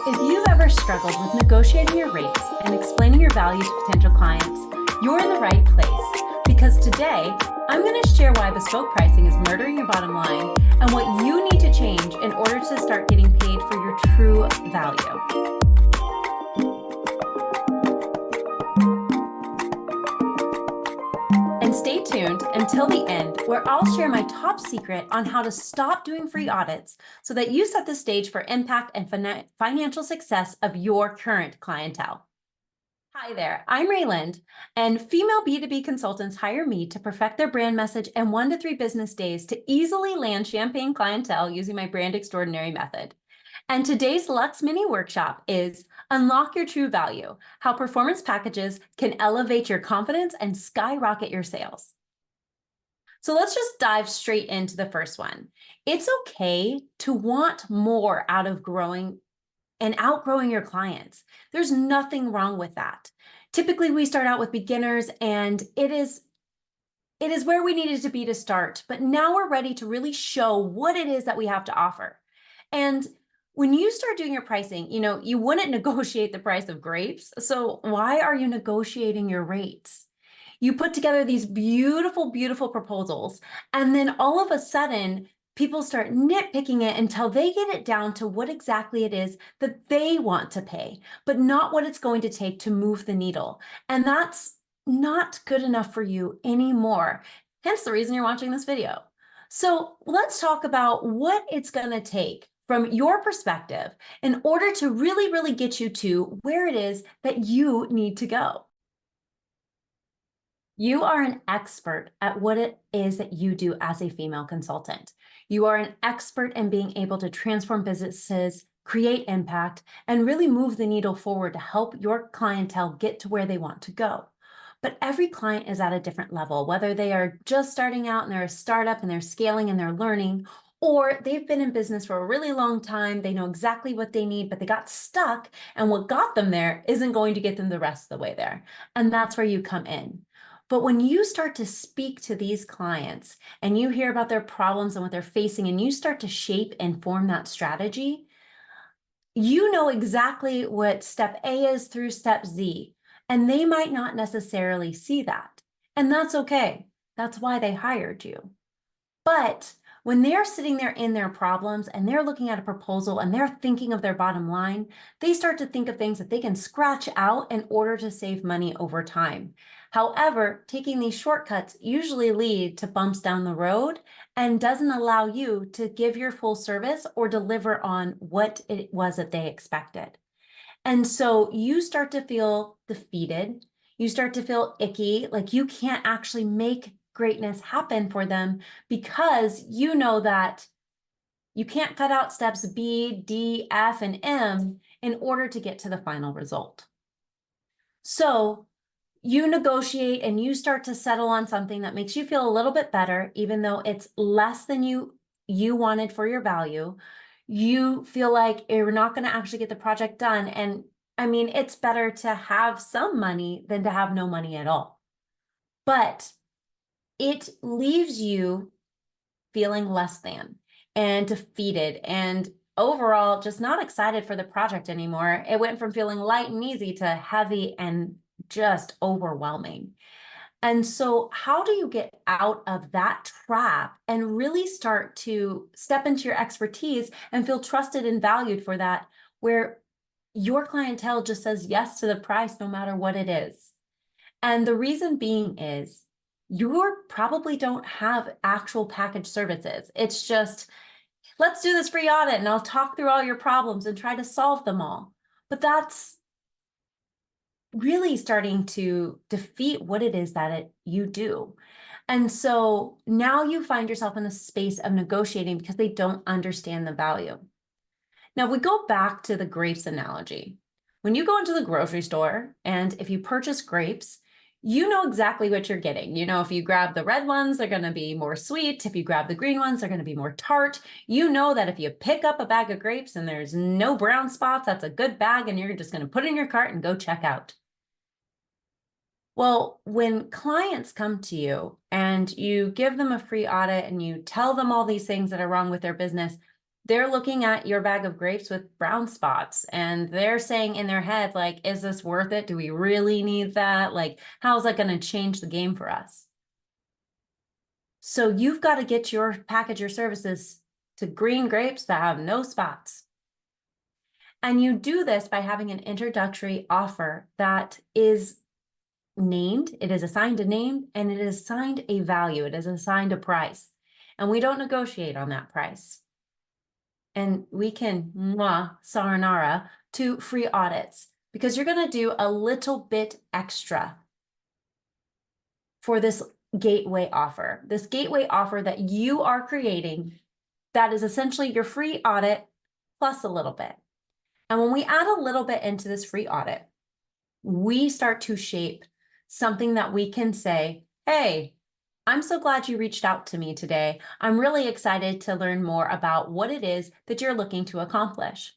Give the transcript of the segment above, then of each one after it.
If you've ever struggled with negotiating your rates and explaining your value to potential clients, you're in the right place. Because today, I'm going to share why bespoke pricing is murdering your bottom line and what you need to change in order to start getting paid for your true value. And stay tuned until the end, where I'll share my top secret on how to stop doing free audits so that you set the stage for impact and financial success of your current clientele. Hi there, I'm Rayland, and female B2B consultants hire me to perfect their brand message in 1 to 3 business days to easily land champagne clientele using my BrandExtraordinary method. And today's Lux Mini Workshop is Unlock Your True Value, how performance packages can elevate your confidence and skyrocket your sales. So let's just dive straight into the first one. It's okay to want more out of growing and outgrowing your clients. There's nothing wrong with that. Typically, we start out with beginners, and it is where we needed to be to start, but now we're ready to really show what it is that we have to offer. And when you start doing your pricing, you wouldn't negotiate the price of grapes. So why are you negotiating your rates? You put together these beautiful, beautiful proposals, and then all of a sudden, people start nitpicking it until they get it down to what exactly it is that they want to pay, but not what it's going to take to move the needle. And that's not good enough for you anymore. Hence the reason you're watching this video. So let's talk about what it's going to take from your perspective in order to really, really get you to where it is that you need to go. You are an expert at what it is that you do as a female consultant. You are an expert in being able to transform businesses, create impact, and really move the needle forward to help your clientele get to where they want to go. But every client is at a different level, whether they are just starting out and they're a startup and they're scaling and they're learning, or they've been in business for a really long time, they know exactly what they need, but they got stuck, and what got them there isn't going to get them the rest of the way there. And that's where you come in. But when you start to speak to these clients and you hear about their problems and what they're facing, and you start to shape and form that strategy, you know exactly what step A is through step Z, and they might not necessarily see that. And that's okay. That's why they hired you. But when they're sitting there in their problems and they're looking at a proposal and they're thinking of their bottom line, they start to think of things that they can scratch out in order to save money over time. However, taking these shortcuts usually lead to bumps down the road and doesn't allow you to give your full service or deliver on what it was that they expected. And so you start to feel defeated. You start to feel icky, like you can't actually make greatness happen for them because you know that you can't cut out steps B, D, F, and M in order to get to the final result. So you negotiate and you start to settle on something that makes you feel a little bit better, even though it's less than you wanted for your value. You feel like you're not going to actually get the project done. And I mean, it's better to have some money than to have no money at all. But it leaves you feeling less than and defeated and overall just not excited for the project anymore. It went from feeling light and easy to heavy and just overwhelming. And so how do you get out of that trap and really start to step into your expertise and feel trusted and valued for that, where your clientele just says yes to the price no matter what it is? And the reason being is you probably don't have actual package services. It's just, let's do this free audit and I'll talk through all your problems and try to solve them all. But that's really starting to defeat what it is that you do. And so now you find yourself in a space of negotiating because they don't understand the value. Now, if we go back to the grapes analogy, when you go into the grocery store and if you purchase grapes, you know exactly what you're getting. If you grab the red ones, they're going to be more sweet. If you grab the green ones, they're going to be more tart. You know that if you pick up a bag of grapes and there's no brown spots, that's a good bag, and you're just going to put it in your cart and go check out. Well, when clients come to you and you give them a free audit and you tell them all these things that are wrong with their business, they're looking at your bag of grapes with brown spots and they're saying in their head, like, is this worth it? Do we really need that? Like, how's that going to change the game for us? So you've got to get your package or services to green grapes that have no spots. And you do this by having an introductory offer that is named, it is assigned a name, and it is assigned a value, it is assigned a price. And we don't negotiate on that price. And we can sayonara to free audits because you're going to do a little bit extra for this gateway offer that you are creating that is essentially your free audit plus a little bit. And when we add a little bit into this free audit, we start to shape something that we can say, hey, I'm so glad you reached out to me today. I'm really excited to learn more about what it is that you're looking to accomplish.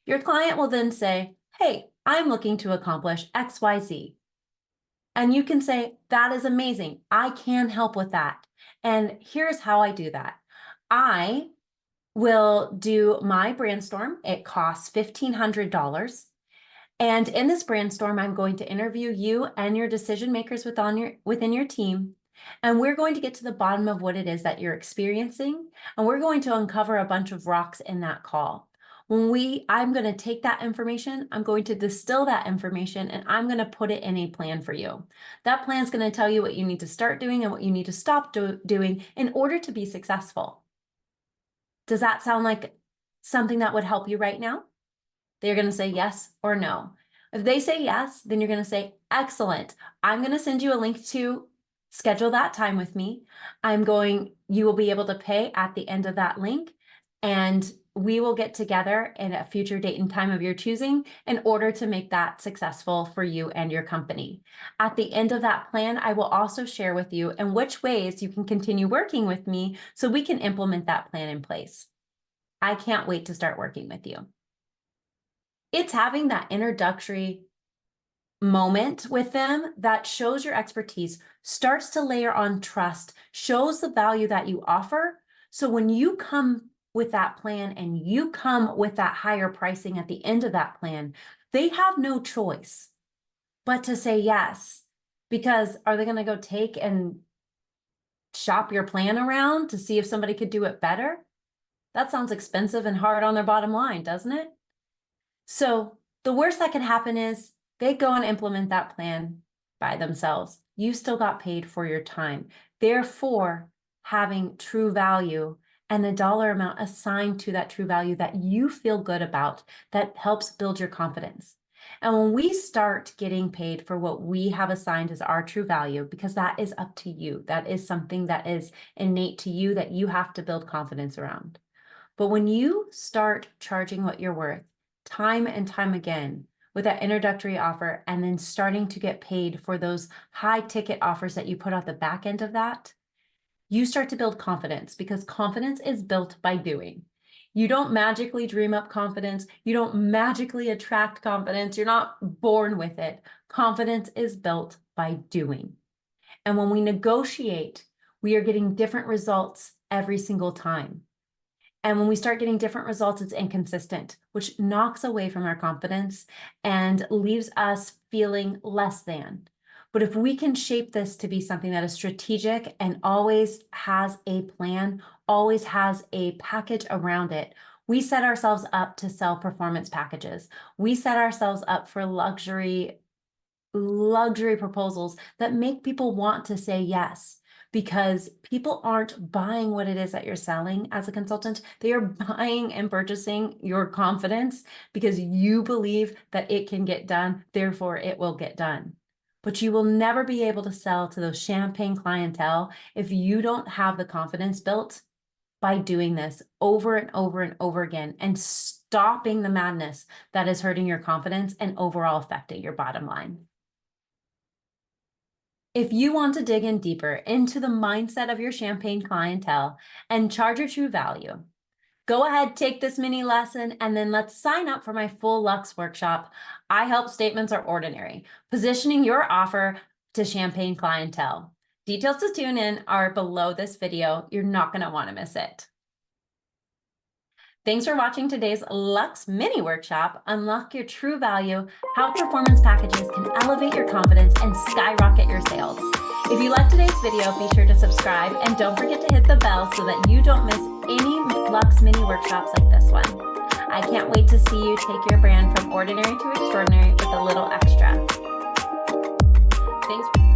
Your client will then say, hey, I'm looking to accomplish XYZ. And you can say, that is amazing. I can help with that. And here's how I do that. I will do my BrandStorm. It costs $1,500. And in this BrandStorm, I'm going to interview you and your decision makers within your team. And we're going to get to the bottom of what it is that you're experiencing. And we're going to uncover a bunch of rocks in that call. I'm going to take that information, I'm going to distill that information, and I'm going to put it in a plan for you. That plan is going to tell you what you need to start doing and what you need to stop doing in order to be successful. Does that sound like something that would help you right now? They're going to say yes or no. If they say yes, then you're going to say, excellent. I'm going to send you a link to schedule that time with me. You will be able to pay at the end of that link, and we will get together in a future date and time of your choosing in order to make that successful for you and your company. At the end of that plan, I will also share with you in which ways you can continue working with me so we can implement that plan in place. I can't wait to start working with you. It's having that introductory moment with them that shows your expertise, starts to layer on trust, shows the value that you offer. So when you come with that plan and you come with that higher pricing at the end of that plan, they have no choice but to say yes. Because are they going to go take and shop your plan around to see if somebody could do it better? That sounds expensive and hard on their bottom line, doesn't it? So the worst that can happen is they go and implement that plan by themselves. You still got paid for your time. Therefore, having true value and the dollar amount assigned to that true value that you feel good about, that helps build your confidence. And when we start getting paid for what we have assigned as our true value, because that is up to you, that is something that is innate to you that you have to build confidence around. But when you start charging what you're worth, time and time again with that introductory offer, and then starting to get paid for those high ticket offers that you put at the back end of that, you start to build confidence, because confidence is built by doing. You don't magically dream up confidence. You don't magically attract confidence. You're not born with it. Confidence is built by doing. And when we negotiate, we are getting different results every single time. And when we start getting different results, it's inconsistent, which knocks away from our confidence and leaves us feeling less than. But if we can shape this to be something that is strategic and always has a plan, always has a package around it, we set ourselves up to sell performance packages. We set ourselves up for luxury proposals that make people want to say yes. Because people aren't buying what it is that you're selling as a consultant. They are buying and purchasing your confidence because you believe that it can get done, therefore it will get done. But you will never be able to sell to those champagne clientele if you don't have the confidence built by doing this over and over and over again and stopping the madness that is hurting your confidence and overall affecting your bottom line. If you want to dig in deeper into the mindset of your champagne clientele and charge your true value, Go ahead, take this mini lesson, and then let's sign up for my full Lux workshop. I help statements are ordinary, positioning your offer to champagne clientele. Details to tune in are below this video. You're not going to want to miss it. Thanks for watching today's Lux mini workshop. Unlock your true value, how performance packages can elevate your confidence and skyrocket your sales. If you liked today's video, be sure to subscribe and don't forget to hit the bell so that you don't miss any Lux mini workshops like this one. I can't wait to see you take your brand from ordinary to extraordinary with a little extra. Thanks.